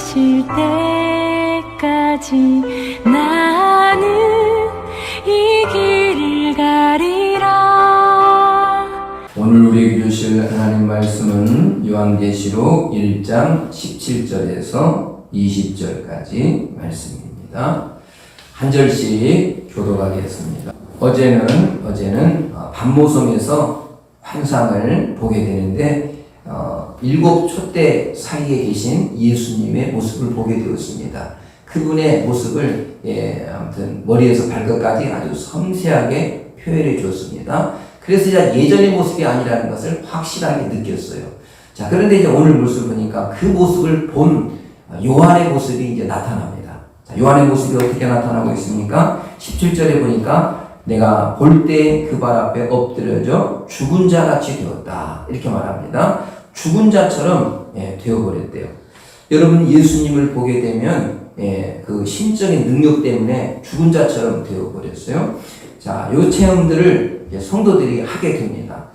오실 때까지 나는 이 길을 가리라. 오늘 우리에게 주실 하나님 말씀은 요한계시록 1장 17절에서 20절까지 말씀입니다. 한 절씩 교독하겠습니다. 어제는 밤모섬에서 환상을 보게 되는데 7 촛대 사이에 계신 예수님의 모습을 보게 되었습니다. 그분의 모습을 아무튼 머리에서 발끝까지 아주 섬세하게 표현해 주었습니다. 그래서 이제 예전의 모습이 아니라는 것을 확실하게 느꼈어요. 자, 그런데 이제 오늘 모습을 보니까 그 모습을 본 요한의 모습이 이제 나타납니다. 자, 요한의 모습이 어떻게 나타나고 있습니까? 17절에 보니까 내가 볼 때 그 발 앞에 엎드려져 죽은 자 같이 되었다. 이렇게 말합니다. 죽은 자처럼 되어버렸대요. 여러분, 예수님을 보게 되면 그 심적인 능력 때문에 죽은 자처럼 되어버렸어요. 자, 요 체험들을 성도들이 하게 됩니다.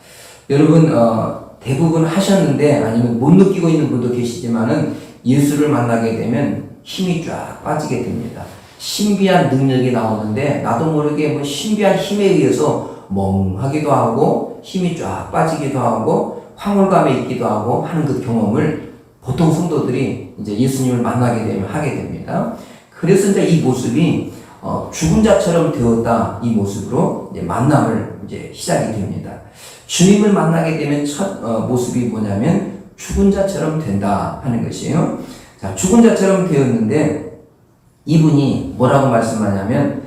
여러분, 대부분 하셨는데 아니면 못 느끼고 있는 분도 계시지만은 예수를 만나게 되면 힘이 쫙 빠지게 됩니다. 신비한 능력이 나오는데 나도 모르게 뭐 신비한 힘에 의해서 멍하기도 하고 힘이 쫙 빠지기도 하고 황홀감에 있기도 하고 하는 그 경험을 보통 성도들이 이제 예수님을 만나게 되면 하게 됩니다. 그래서 이제 이 모습이 죽은 자처럼 되었다, 이 모습으로 이제 만남을 이제 시작이 됩니다. 주님을 만나게 되면 첫 모습이 뭐냐면 죽은 자처럼 된다 하는 것이에요. 자, 죽은 자처럼 되었는데 이분이 뭐라고 말씀하냐면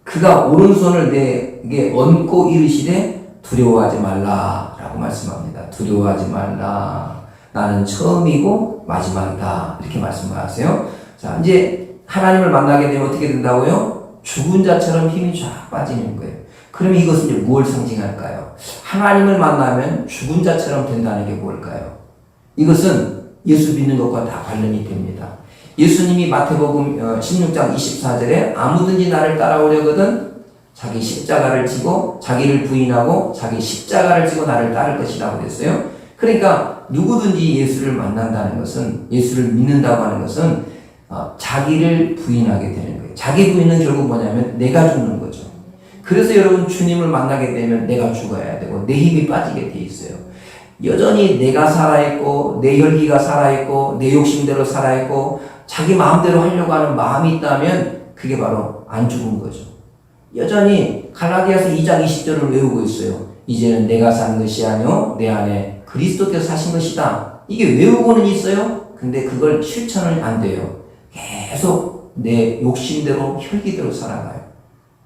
그가 오른손을 내게 얹고 이르시되 두려워하지 말라라고 말씀합니다. 두려워하지 말라. 나는 처음이고 마지막이다. 이렇게 말씀하세요. 자, 이제 하나님을 만나게 되면 어떻게 된다고요? 죽은 자처럼 힘이 쫙 빠지는 거예요. 그러면 이것은 이제 무엇을 상징할까요? 하나님을 만나면 죽은 자처럼 된다는 게 뭘까요? 이것은 예수 믿는 것과 다 관련이 됩니다. 예수님이 마태복음 16장 24절에 아무든지 나를 따라오려거든 자기 십자가를 지고 자기를 부인하고 자기 십자가를 지고 나를 따를 것이라고 그랬어요. 그러니까 누구든지 예수를 만난다는 것은, 예수를 믿는다고 하는 것은 자기를 부인하게 되는 거예요. 자기 부인은 결국 뭐냐면 내가 죽는 거죠. 그래서 여러분, 주님을 만나게 되면 내가 죽어야 되고 내 힘이 빠지게 돼 있어요. 여전히 내가 살아있고 내 혈기가 살아있고 내 욕심대로 살아있고 자기 마음대로 하려고 하는 마음이 있다면 그게 바로 안 죽은 거죠. 여전히 갈라디아서 2장 20절을 외우고 있어요. 이제는 내가 사는 것이 아니요 내 안에 그리스도께서 사신 것이다. 이게 외우고는 있어요. 근데 그걸 실천은 안 돼요. 계속 내 욕심대로 혈기대로 살아가요.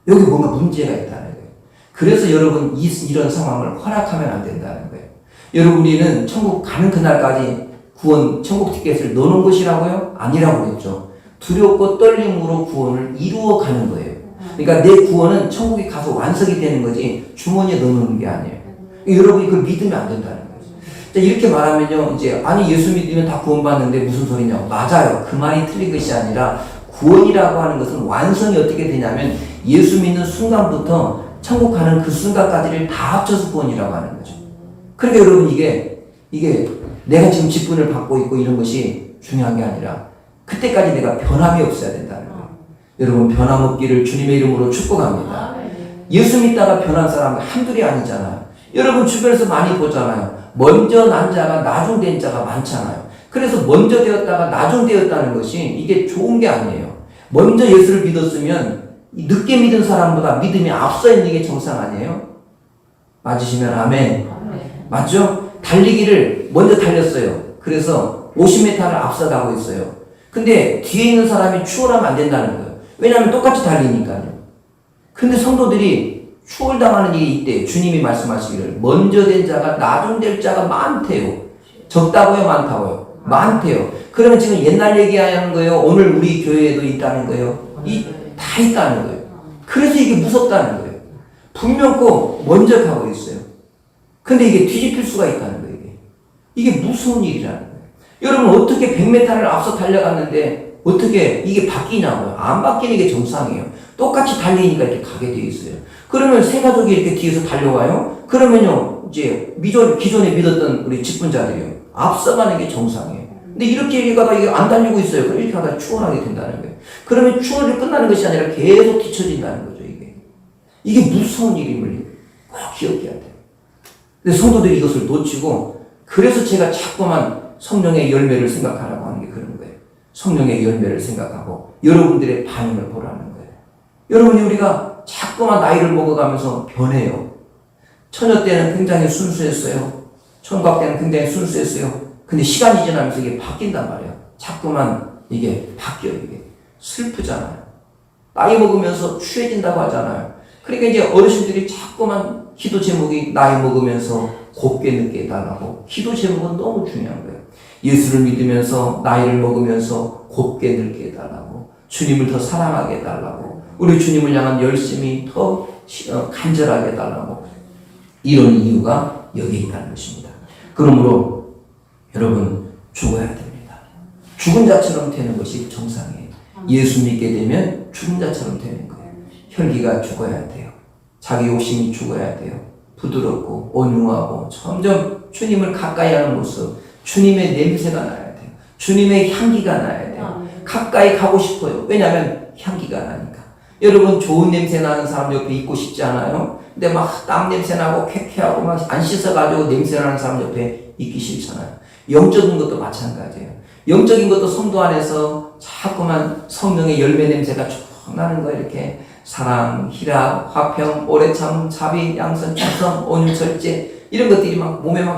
여기 뭔가 문제가 있다는 거예요. 그래서 여러분, 이런 상황을 허락하면 안 된다는 거예요. 여러분, 우리는 천국 가는 그날까지 구원, 천국 티켓을 넣어놓은 것이라고요? 아니라고 그랬죠. 두렵고 떨림으로 구원을 이루어 가는 거예요. 그러니까 내 구원은 천국에 가서 완성이 되는 거지 주머니에 넣어놓는 게 아니에요. 여러분이 그걸 믿으면 안 된다는 거죠. 자, 이렇게 말하면요, 이제 아니 예수 믿으면 다 구원받는데 무슨 소리냐? 맞아요. 그 말이 틀린 것이 아니라 구원이라고 하는 것은 완성이 어떻게 되냐면 예수 믿는 순간부터 천국 가는 그 순간까지를 다 합쳐서 구원이라고 하는 거죠. 그러니까 여러분, 이게 내가 지금 직분을 받고 있고 이런 것이 중요한 게 아니라 그때까지 내가 변함이 없어야 된다는 거예요. 여러분, 변함없기를 주님의 이름으로 축복합니다. 예수 믿다가 변한 사람 한둘이 아니잖아요. 여러분 주변에서 많이 보잖아요. 먼저 난 자가 나중된 자가 많잖아요. 그래서 먼저 되었다가 나중되었다는 것이 이게 좋은 게 아니에요. 먼저 예수를 믿었으면 늦게 믿은 사람보다 믿음이 앞서 있는 게 정상 아니에요? 맞으시면 아멘. 맞죠? 달리기를 먼저 달렸어요. 그래서 50m를 앞서가고 있어요. 근데 뒤에 있는 사람이 추월하면 안 된다는 거예요. 왜냐하면 똑같이 달리니까요. 근데 성도들이 추월당하는 일이 있대요. 주님이 말씀하시기를 먼저 된 자가 나중될 자가 많대요. 적다고요? 많다고요? 많대요. 그러면 지금 옛날 얘기하는 거예요? 오늘 우리 교회에도 있다는 거예요? 다 있다는 거예요. 그래서 이게 무섭다는 거예요. 분명 꼭 먼저 가고 있어요. 근데 이게 뒤집힐 수가 있다는 거예요. 이게 무서운 일이라는 거예요. 여러분, 어떻게 100m를 앞서 달려갔는데 어떻게 이게 바뀌냐고요? 안 바뀌는 게 정상이에요. 똑같이 달리니까 이렇게 가게 돼 있어요. 그러면 세 가족이 이렇게 뒤에서 달려와요? 그러면요, 이제 기존에 믿었던 우리 직분자들이요, 앞서가는 게 정상이에요. 근데 이렇게 가다 이게 안 달리고 있어요. 그럼 이렇게 하다 추월하게 된다는 거예요. 그러면 추월이 끝나는 것이 아니라 계속 뒤처진다는 거죠, 이게. 이게 무서운 일임을 꼭 기억해야 돼요. 근데 성도들이 이것을 놓치고, 그래서 제가 자꾸만 성령의 열매를 생각하라고 하는 게 그런 거예요. 성령의 열매를 생각하고, 여러분들의 반응을 보라는 거예요. 여러분이 우리가 자꾸만 나이를 먹어가면서 변해요. 처녀 때는 굉장히 순수했어요. 총각 때는 굉장히 순수했어요. 근데 시간이 지나면서 이게 바뀐단 말이에요. 자꾸만 이게 바뀌어요, 이게. 슬프잖아요. 나이 먹으면서 추해진다고 하잖아요. 그러니까 이제 어르신들이 자꾸만 기도 제목이 나이 먹으면서 곱게 늦게 해달라고. 기도 제목은 너무 중요한 거예요. 예수를 믿으면서 나이를 먹으면서 곱게 늙게 해달라고. 주님을 더 사랑하게 해달라고. 우리 주님을 향한 열심이 더 간절하게 해달라고. 이런 이유가 여기에 있다는 것입니다. 그러므로 여러분 죽어야 됩니다. 죽은 자처럼 되는 것이 정상이에요. 예수 믿게 되면 죽은 자처럼 되는 거예요. 혈기가 죽어야 돼요. 자기 욕심이 죽어야 돼요. 부드럽고 온유하고 점점 주님을 가까이 하는 모습, 주님의 냄새가 나야 돼요. 주님의 향기가 나야 돼요. 가까이 가고 싶어요. 왜냐하면 향기가 나니까. 여러분 좋은 냄새 나는 사람 옆에 있고 싶지 않아요? 근데 막 땀 냄새 나고 쾌쾌하고 막 안 씻어가지고 냄새 나는 사람 옆에 있기 싫잖아요. 영적인 것도 마찬가지예요. 영적인 것도 성도 안에서 자꾸만 성령의 열매 냄새가 쭉 나는 거 이렇게 사랑, 희락, 화평, 오래참, 자비, 양선, 충성, 온유, 절제 이런 것들이 막 몸에 막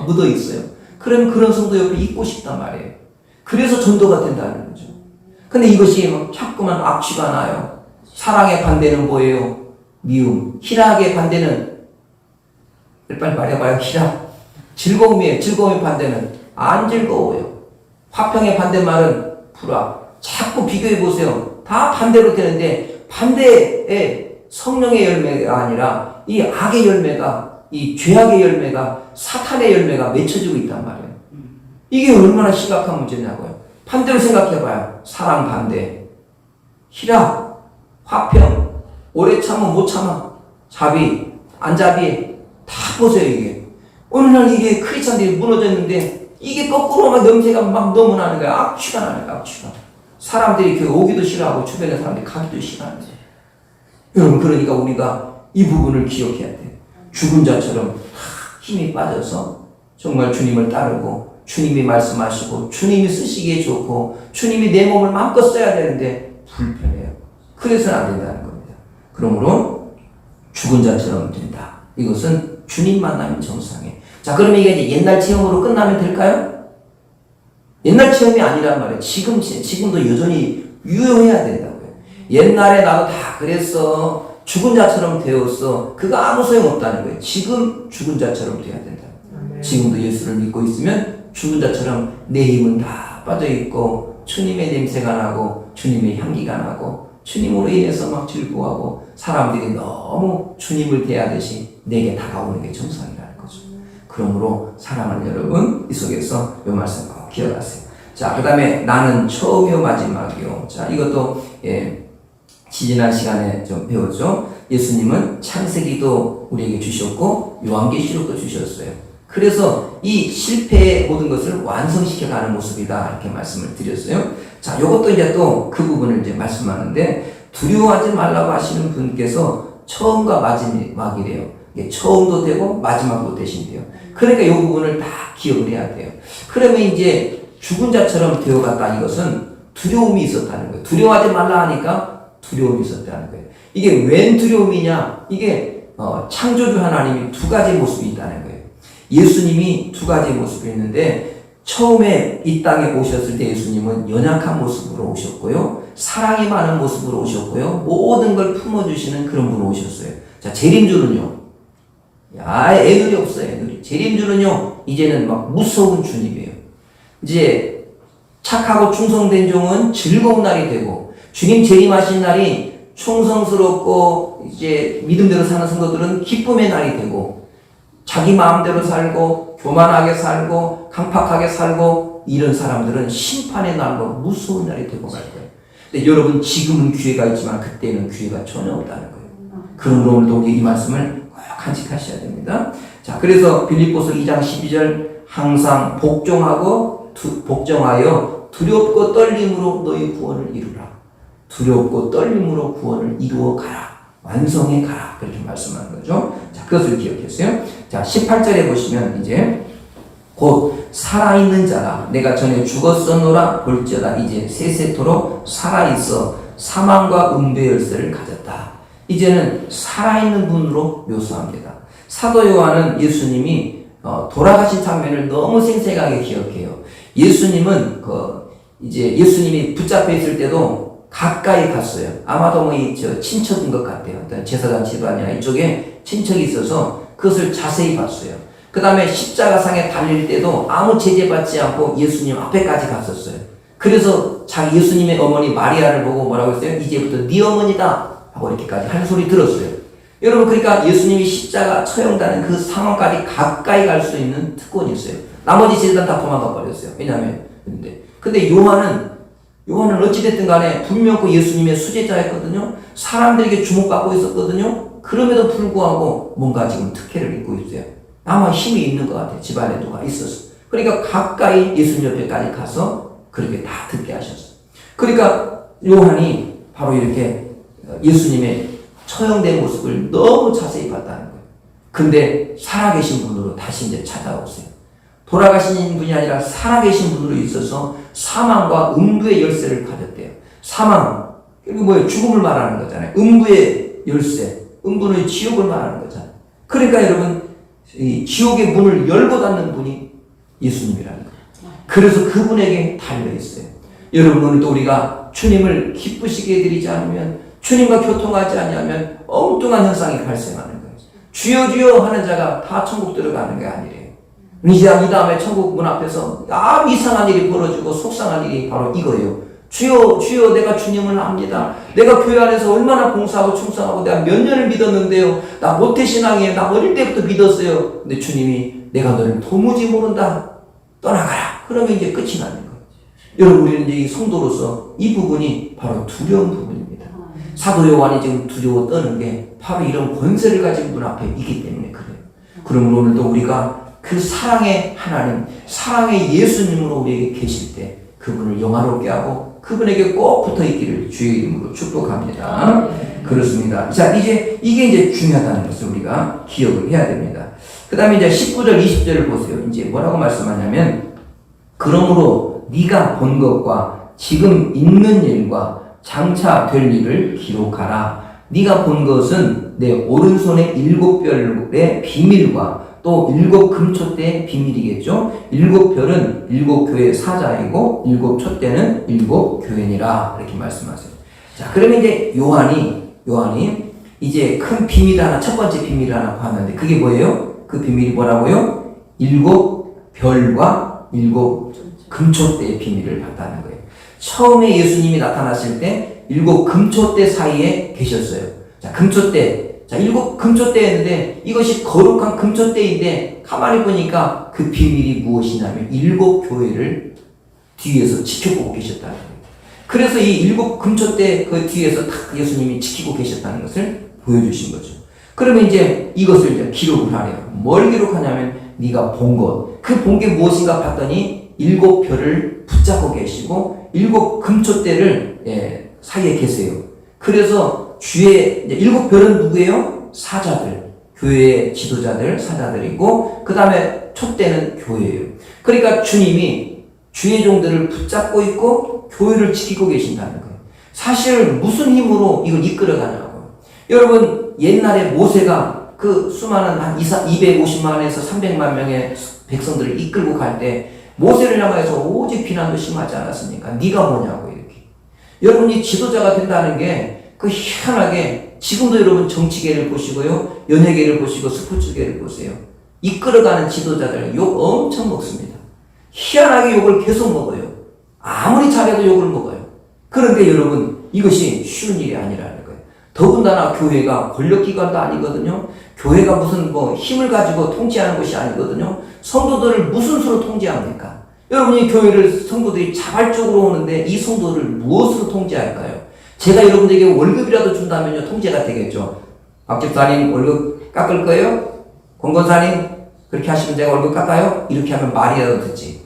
묻어 있어요. 그러면 그런 성도 옆에 있고 싶단 말이에요. 그래서 전도가 된다는 거죠. 근데 이것이 막 자꾸만 악취가 나요. 사랑의 반대는 뭐예요? 미움. 희락의 반대는 빨리 말해봐요. 희락. 즐거움이에요. 즐거움의 반대는 안 즐거워요. 화평의 반대말은 불화. 자꾸 비교해보세요. 다 반대로 되는데 반대의 성령의 열매가 아니라 이 악의 열매가, 이 죄악의 열매가, 사탄의 열매가 맺혀지고 있단 말이에요. 이게 얼마나 심각한 문제냐고요. 반대로 생각해봐요. 사랑 반대, 희락, 화평, 오래 참아 못 참아, 자비, 안 자비, 다 보세요. 이게 어느 날 이게 크리스찬들이 무너졌는데 이게 거꾸로 막 냄새가 막 너무 나는 거야. 악취가 나는 거야. 악취가. 사람들이 그 오기도 싫어하고 주변에 사람들이 가기도 싫어하는 거예요. 여러분 그러니까 우리가 이 부분을 기억해야 돼요. 죽은 자처럼 힘이 빠져서 정말 주님을 따르고 주님이 말씀하시고 주님이 쓰시기에 좋고 주님이 내 몸을 마음껏 써야 되는데 불편해요. 그래서는 안 된다는 겁니다. 그러므로 죽은 자처럼 된다. 이것은 주님 만나면 정상이에요. 자, 그러면 이게 이제 옛날 체험으로 끝나면 될까요? 옛날 체험이 아니란 말이에요. 지금도 여전히 유효해야 된다고요. 옛날에 나도 다 그랬어. 죽은 자처럼 되었어. 그거 아무 소용없다는 거예요. 지금 죽은 자처럼 돼야 된다. 지금도 예수를 믿고 있으면 죽은 자처럼 내 힘은 다 빠져있고 주님의 냄새가 나고 주님의 향기가 나고 주님으로 인해서 막 즐거워하고 사람들이 너무 주님을 대하듯이 내게 다가오는 게 정상이라는 거죠. 그러므로 사랑하는 여러분, 이 속에서 이 말씀 꼭 기억하세요. 자, 그 다음에 나는 처음이요 마지막이요. 자, 이것도 지지난 시간에 좀 배웠죠. 예수님은 창세기도 우리에게 주셨고 요한계시록도 주셨어요. 그래서 이 실패의 모든 것을 완성시켜가는 모습이다 이렇게 말씀을 드렸어요. 자, 요것도 이제 또 그 부분을 이제 말씀하는데 두려워하지 말라고 하시는 분께서 처음과 마지막이래요. 이게 처음도 되고 마지막도 되신대요. 그러니까 이 부분을 다 기억을 해야 돼요. 그러면 이제 죽은 자처럼 되어갔다 이것은 두려움이 있었다는 거예요. 두려워하지 말라 하니까 두려움이 있었다는 거예요. 이게 웬 두려움이냐? 이게 창조주 하나님이 두 가지 모습이 있다는 거예요. 예수님이 두 가지 모습이 있는데 처음에 이 땅에 오셨을 때 예수님은 연약한 모습으로 오셨고요. 사랑이 많은 모습으로 오셨고요. 모든 걸 품어주시는 그런 분으로 오셨어요. 자, 재림주는요. 애들이 없어요. 애들이. 재림주는요. 이제는 막 무서운 주님이에요. 이제 착하고 충성된 종은 즐거운 날이 되고 주님 재림하신 날이 충성스럽고 이제 믿음대로 사는 성도들은 기쁨의 날이 되고 자기 마음대로 살고 교만하게 살고 강팍하게 살고 이런 사람들은 심판의 날로 무서운 날이 되고 갈 거예요. 근데 여러분 지금은 기회가 있지만 그때는 기회가 전혀 없다는 거예요. 그러므로 오늘도 이 말씀을 꼭 간직하셔야 됩니다. 자, 그래서 빌립보서 2장 12절 항상 복종하고 복종하여 두렵고 떨림으로 너희 구원을 이루라. 두렵고 떨림으로 구원을 이루어 가라. 완성해 가라. 그렇게 말씀하는 거죠. 자, 그것을 기억했어요. 자, 18절에 보시면 이제 곧 살아있는 자라. 내가 전에 죽었었노라 볼지어다. 이제 세세토록 살아있어 사망과 음부의 열쇠를 가졌다. 이제는 살아있는 분으로 묘사합니다. 사도 요한은 예수님이 돌아가신 장면을 너무 생생하게 기억해요. 예수님은 이제 예수님이 붙잡혀 있을 때도 가까이 갔어요. 아마도 친척인 것 같아요. 어떤 제사장치도 아니라 이쪽에 친척이 있어서 그것을 자세히 봤어요. 그 다음에 십자가상에 달릴 때도 아무 제재받지 않고 예수님 앞에까지 갔었어요. 그래서 자기 예수님의 어머니 마리아를 보고 뭐라고 했어요? 이제부터 네 어머니다 하고 이렇게까지 한 소리 들었어요. 여러분, 그러니까 예수님이 십자가 처형당하는 그 상황까지 가까이 갈 수 있는 특권이 있어요. 나머지 제자들은 다 도망가 버렸어요. 왜냐하면 근데 요한은 어찌됐든 간에 분명 그 예수님의 수제자였거든요. 사람들에게 주목받고 있었거든요. 그럼에도 불구하고 뭔가 지금 특혜를 입고 있어요. 아마 힘이 있는 것 같아요. 집안에 누가 있어서. 그러니까 가까이 예수님 옆에까지 가서 그렇게 다 듣게 하셨어요. 그러니까 요한이 바로 이렇게 예수님의 처형된 모습을 너무 자세히 봤다는 거예요. 근데 살아계신 분으로 다시 이제 찾아오세요. 돌아가신 분이 아니라 살아계신 분으로 있어서 사망과 음부의 열쇠를 가졌대요. 사망, 이게 뭐예요? 죽음을 말하는 거잖아요. 음부의 열쇠, 음부는 지옥을 말하는 거잖아요. 그러니까 여러분, 이 지옥의 문을 열고 닫는 분이 예수님이라는 거예요. 그래서 그분에게 달려있어요. 여러분, 오늘도 우리가 주님을 기쁘시게 해드리지 않으면, 주님과 교통하지 않으면 엉뚱한 현상이 발생하는 거예요. 주여 주여 하는 자가 다 천국 들어가는 게 아니래요. 이 다음에 천국 문 앞에서 아주 이상한 일이 벌어지고 속상한 일이 바로 이거예요. 주여 주여, 내가 주님을 압니다. 내가 교회 안에서 얼마나 봉사하고 충성하고 내가 몇 년을 믿었는데요. 나 모태신앙이에요. 나 어릴 때부터 믿었어요. 근데 주님이 내가 너를 도무지 모른다. 떠나가라. 그러면 이제 끝이 나는 거예요. 여러분, 우리는 이제 이 성도로서 이 부분이 바로 두려운 부분입니다. 사도 요한이 지금 두려워 떠는 게 바로 이런 권세를 가진 분 앞에 있기 때문에 그래요. 그러므로 오늘도 우리가 그 사랑의 하나님, 사랑의 예수님으로 우리에게 계실 때 그분을 영화롭게 하고 그분에게 꼭 붙어 있기를 주의 이름으로 축복합니다. 그렇습니다. 자, 이게 이제 중요하다는 것을 우리가 기억을 해야 됩니다. 그 다음에 이제 19절, 20절을 보세요. 이제 뭐라고 말씀하냐면, 그러므로 네가 본 것과 지금 있는 일과 장차 될 일을 기록하라. 네가 본 것은 내 오른손의 7별의 비밀과 또 7 금촛대의 비밀이겠죠. 7별은 7 교회 사자이고 7 촛대는 7 교회니라 이렇게 말씀하세요. 자, 그러면 이제 요한이 이제 큰 비밀 하나, 첫 번째 비밀 하나 봤는데 그게 뭐예요? 그 비밀이 뭐라고요? 7 별과 7 금촛대의 비밀을 봤다는 거예요. 처음에 예수님이 나타났을 때 7 금촛대 사이에 계셨어요. 자, 금촛대. 자, 7 금촛대였는데 이것이 거룩한 금촛대인데 가만히 보니까 그 비밀이 무엇이냐면 7 교회를 뒤에서 지켜보고 계셨다는 거예요. 그래서 이 7 금촛대 그 뒤에서 딱 예수님이 지키고 계셨다는 것을 보여주신 거죠. 그러면 이제 이것을 이제 기록을 하래요. 뭘 기록하냐면 네가 본 것. 그 본 게 무엇인가 봤더니 7 별을 붙잡고 계시고 7 금촛대를 사이에 계세요. 그래서 주의 이제 7 별은 누구예요? 사자들, 교회의 지도자들, 사자들이고 그 다음에 촛대는 교회예요. 그러니까 주님이 주의 종들을 붙잡고 있고 교회를 지키고 계신다는 거예요. 사실 무슨 힘으로 이걸 이끌어가냐고요. 여러분, 옛날에 모세가 그 수많은 한 250만에서 300만 명의 백성들을 이끌고 갈 때 모세를 향해서 오직 비난도 심하지 않았습니까? 네가 뭐냐고 이렇게. 여러분이 지도자가 된다는 게 그 희한하게 지금도 여러분 정치계를 보시고요, 연예계를 보시고 스포츠계를 보세요. 이끌어가는 지도자들 욕 엄청 먹습니다. 희한하게 욕을 계속 먹어요. 아무리 잘해도 욕을 먹어요. 그런데 여러분, 이것이 쉬운 일이 아니라는 거예요. 더군다나 교회가 권력기관도 아니거든요. 교회가 무슨 힘을 가지고 통치하는 것이 아니거든요. 성도들을 무슨 수로 통제합니까? 여러분이 교회를 성도들이 자발적으로 오는데 이 성도를 무엇으로 통제할까요? 제가 여러분들에게 월급이라도 준다면요, 통제가 되겠죠. 앞집사님 월급 깎을 거예요? 공건사님 그렇게 하시면 제가 월급 깎아요? 이렇게 하면 말이라도 듣지.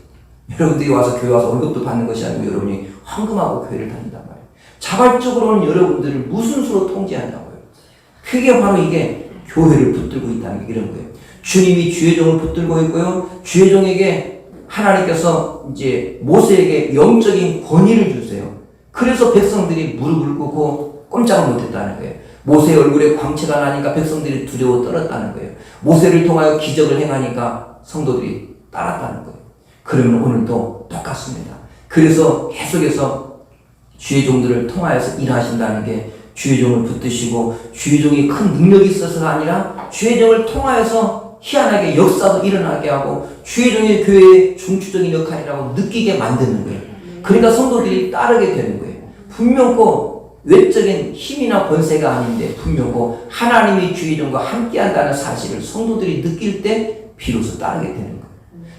여러분들이 와서 교회 와서 월급도 받는 것이 아니고 여러분이 헌금하고 교회를 다닌단 말이에요. 자발적으로는 여러분들을 무슨 수로 통제하냐고요. 그게 바로 이게 교회를 붙들고 있다는 게 이런 거예요. 주님이 주의 종을 붙들고 있고요. 주의 종에게 하나님께서 이제 모세에게 영적인 권위를 주세요. 그래서 백성들이 무릎을 꿇고 꼼짝을 못했다는 거예요. 모세의 얼굴에 광채가 나니까 백성들이 두려워 떨었다는 거예요. 모세를 통하여 기적을 행하니까 성도들이 따랐다는 거예요. 그러면 오늘도 똑같습니다. 그래서 계속해서 주의 종들을 통하여서 일하신다는 게 주의 종을 붙드시고 주의 종이 큰 능력이 있어서가 아니라 주의 종을 통하여서 희한하게 역사도 일어나게 하고 주의 종이 교회의 중추적인 역할이라고 느끼게 만드는 거예요. 그러니까 성도들이 따르게 되는 거예요. 분명코 외적인 힘이나 권세가 아닌데 분명코 하나님이 주의 종과 함께한다는 사실을 성도들이 느낄 때 비로소 따르게 되는 거예요.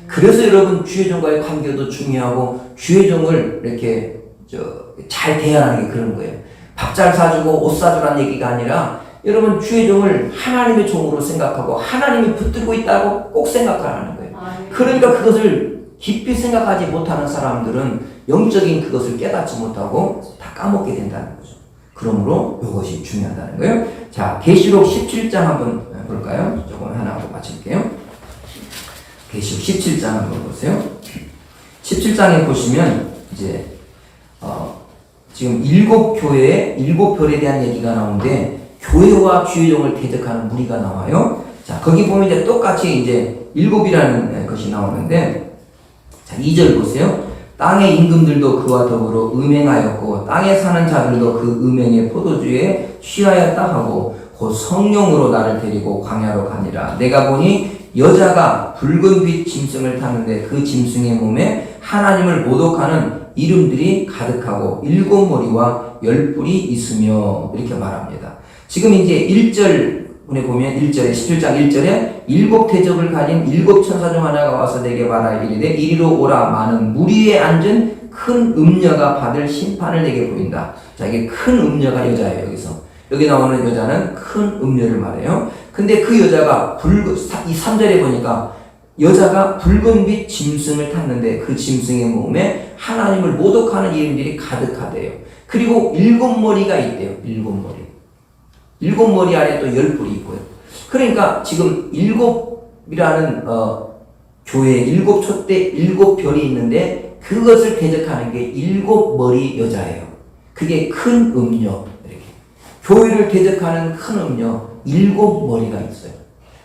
그래서 여러분 주의 종과의 관계도 중요하고 주의 종을 이렇게 잘 대하는 게 그런 거예요. 밥 잘 사주고 옷 사주라는 얘기가 아니라 여러분 주의 종을 하나님의 종으로 생각하고 하나님이 붙들고 있다고 꼭 생각하라는 거예요. 그러니까 그것을 깊이 생각하지 못하는 사람들은 영적인 그것을 깨닫지 못하고 다 까먹게 된다는 거죠. 그러므로 이것이 중요하다는 거예요. 자, 계시록 17장 한번 볼까요? 조금 하나 하고 마칠게요. 계시록 17장 한번 보세요. 17장에 보시면 이제 지금 7교회의 7별에 대한 얘기가 나오는데 교회와 주의 종을 대적하는 무리가 나와요. 자, 거기 보면 이제 똑같이 이제 7이라는 것이 나오는데, 자, 2절 보세요. 땅의 임금들도 그와 더불어 음행하였고, 땅에 사는 자들도 그 음행의 포도주에 취하였다 하고, 곧 성령으로 나를 데리고 광야로 가니라. 내가 보니 여자가 붉은 빛 짐승을 탔는데 그 짐승의 몸에 하나님을 모독하는 이름들이 가득하고 7머리와 10뿔이 있으며 이렇게 말합니다. 지금 이제 1절에 보면 1절에 17장 1절에 7 대적을 가진 7 천사 중 하나가 와서 내게 말하 이르되 이리로 오라. 많은 무리에 앉은 큰 음녀가 받을 심판을 내게 보인다. 자, 이게 큰 음녀가 여자예요. 여기 나오는 여자는 큰 음녀를 말해요. 근데 그 여자가 이 3절에 보니까 여자가 붉은 빛 짐승을 탔는데 그 짐승의 몸에 하나님을 모독하는 이름들이 가득하대요. 그리고 7머리가 있대요. 7머리. 7머리 안에 또 10뿔이 있고요. 그러니까 지금 7이라는 교회에 7촛대 7별이 있는데 그것을 대적하는 게 7머리 여자예요. 그게 큰 음녀. 이렇게. 교회를 대적하는 큰 음녀 7머리가 있어요.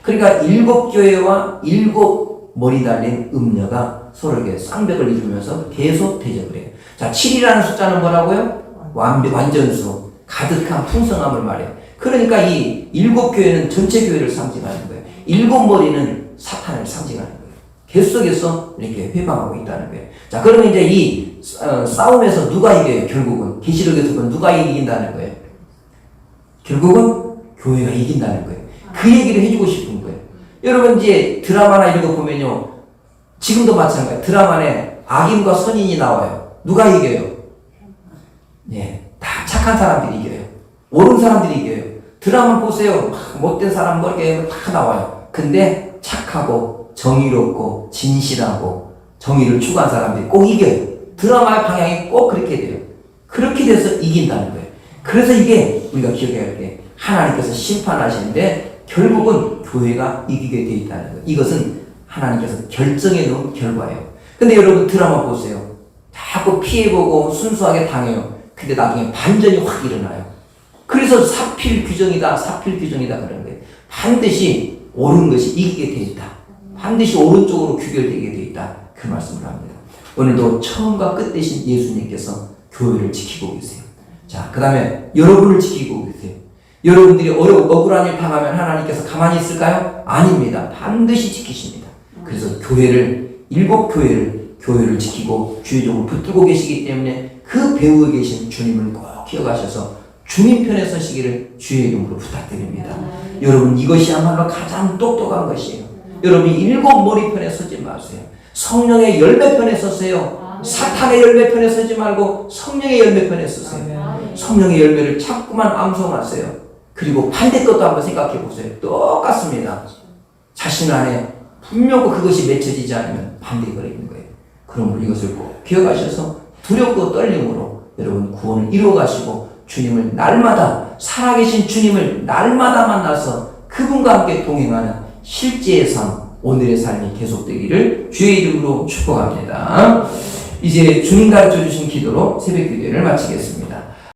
그러니까 7교회와 7머리 달린 음녀가 서로에게 쌍벽을 이루면서 계속 대적을 해요. 자, 7이라는 숫자는 뭐라고요? 완전수, 가득한 풍성함을 말해요. 그러니까 이 7교회는 전체 교회를 상징하는 거예요. 7머리는 사탄을 상징하는 거예요. 계속해서 이렇게 회방하고 있다는 거예요. 자, 그러면 이제 이 싸움에서 누가 이겨요? 결국은 계시록에서 보면 누가 이긴다는 거예요? 결국은 교회가 이긴다는 거예요. 그 얘기를 해주고 싶은 거예요. 여러분 이제 드라마나 이런 거 보면요, 지금도 마찬가지예요. 드라마에 악인과 선인이 나와요. 누가 이겨요? 예, 다 착한 사람들이 이겨요. 옳은 사람들이 이겨요. 드라마 보세요. 못된 사람 이렇게 다 나와요. 근데 착하고 정의롭고 진실하고 정의를 추구한 사람들이 꼭 이겨요. 드라마의 방향이 꼭 그렇게 돼요. 그렇게 돼서 이긴다는 거예요. 그래서 이게 우리가 기억해야 할 게 하나님께서 심판하시는데 결국은 교회가 이기게 되어 있다는 거예요. 이것은 하나님께서 결정해 놓은 결과예요. 근데 여러분 드라마 보세요. 자꾸 피해보고 순수하게 당해요. 근데 나중에 반전이 확 일어나요. 그래서 사필 규정이다 그러는 거예요. 반드시 옳은 것이 이기게 되어 있다. 반드시 오른쪽으로 규결되게 되어 있다. 그 말씀을 합니다. 오늘도 처음과 끝 되신 예수님께서 교회를 지키고 계세요. 자, 그 다음에 여러분을 지키고 계세요. 여러분들이 억울한 일 당하면 하나님께서 가만히 있을까요? 아닙니다. 반드시 지키십니다. 그래서 교회를 7교회를 지키고 주의 종을 붙들고 계시기 때문에 그 배후에 계신 주님을 꼭 기억하셔서 주님 편에 서시기를 주의 이름으로 부탁드립니다. 여러분 이것이야말로 가장 똑똑한 것이에요. 여러분이 7머리 편에 서지 마세요. 성령의 열매 편에 서세요. 사탄의 열매 편에 서지 말고 성령의 열매 편에 서세요. 성령의 열매를 자꾸만 암송하세요. 그리고 반대 것도 한번 생각해 보세요. 똑같습니다. 자신 안에 분명히 그것이 맺혀지지 않으면 반대가 있는 거예요. 그러므로 이것을 꼭 기억하셔서 두렵고 떨림으로 여러분 구원을 이루어가시고 주님을 날마다 살아계신 주님을 날마다 만나서 그분과 함께 동행하는 실제의 삶, 오늘의 삶이 계속되기를 주의 이름으로 축복합니다. 이제 주님 가르쳐 주신 기도로 새벽 기도를 마치겠습니다.